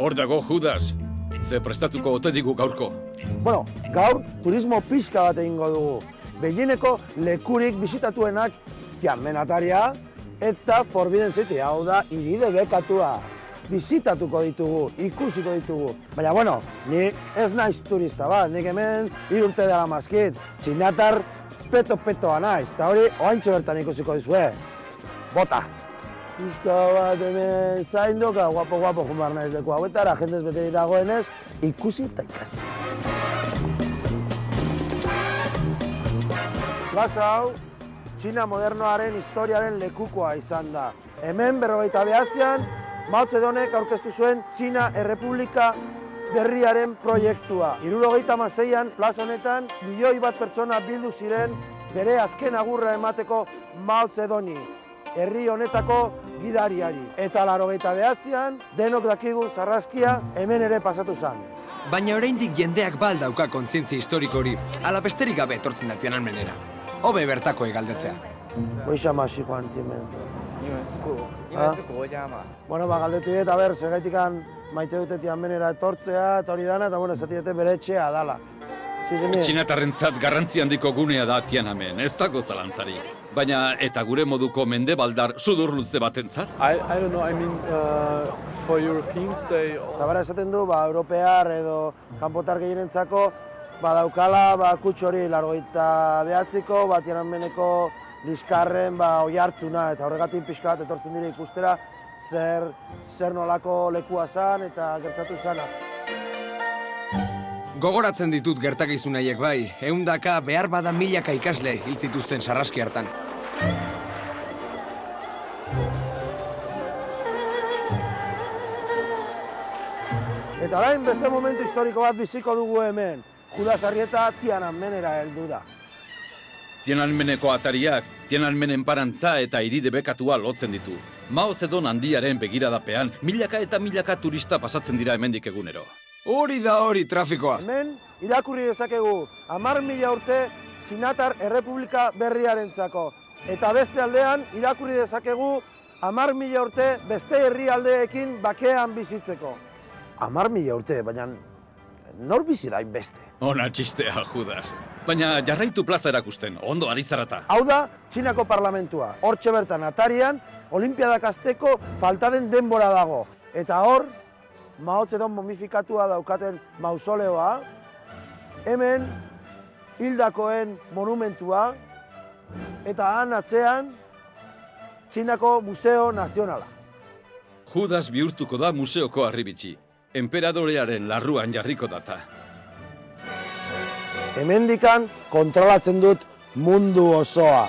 Hor dago, Judas. Ze prestatuko ote digu gaurko. Bueno, gaur turismo pixka bat egingo dugu. Behineko lekurik bisitatuenak Tianmen-ataria eta Forbidden City, hau da, hiri debekatua. Bisitatuko ditugu, ikusiko ditugu. Baina, bueno, ni ez naiz turista bat, nik hemen 3 urte dela mazkit. Txinatar peto-petoa naiz, eta hori oaintxo bertan ikusiko dizue. Bota! Pizka bat hemen zaindoka, guapo jumar naiz leku hauetara, jendez bete dagoenez, ikusi eta ikasi. Plaza hau, Txina modernoaren historiaren lekukoa izan da. Hemen 49an, Mao Zedongek aurkeztu zuen Txina Errepublika berriaren proiektua. 76an, plaza honetan, 1 milioi pertsona bildu ziren bere azken agurra emateko Mao Zedongi, herri honetako gidariari. Eta 89an, denok dakigun sarraskia hemen ere pasatu zen. Baina oraindik jendeak bal dauka kontzientzia historiko hori, ala besterik gabe etortzen da Tiananmenera. Hobe bertako egaldetzea. Goixamasi joan Tianmen. 因为是国家嘛。 Bueno, galdetu dut, aber, zergaitikan maite dute Tianmenera etortzea, eta hori dana, eta bueno, esati dute bere etxea dala. Txinatarrentzat garrantzi handiko gunea da Tiananmen, ez dago zalantzari. Baina eta gure moduko mendebaldar sudurluze batentzat? I don't know, I mean, for Europeans they... Eta bera esaten du, europear edo kanpotar gehienentzako, daukala kutsu hori 89ko, Tiananmeneko liskarren oihartzuna, eta horregatik pixka bat etortzen dira ikustera zer nolako lekua zan eta gertatu zana. Gogoratzen ditut gertakizun haiek bai, 100ka behar bada milaka ikasle hil zituzten sarraski hartan. Eta orain beste momentu historiko bat biziko dugu hemen. Judas Arrieta Tiananmenera heldu da. Tiananmeneko atariak, Tiananmenen parantza eta hiri debekatua lotzen ditu. Mao Zedong handiaren begiradapean, milaka eta milaka turista pasatzen dira hemendik egunero. Hori da hori trafikoa. Hemen irakurri dezakegu 10.000 urte Txinatar Errepublika berriarentzako. Eta beste aldean irakurri dezakegu 10.000 urte beste herrialdeekin bakean bizitzeko. 10.000 urte, baina nor bizi da hainbeste? Ona txistea, Judas. Baina jarraitu plaza erakusten, ondo ari zarata. Hau da, Txinako parlamentua. Hortxe bertan atarian, olimpiadak hasteko falta den denbora dago. Eta hor, Mao Zedong momifikatua daukaten mausoleoa, hemen hildakoen monumentua, eta han atzean Txinako Museo Nazionala. Judas bihurtuko da museoko harribitxi. Enperadorearen larruan jarriko data. Hemendikan kontrolatzen dut mundu osoa.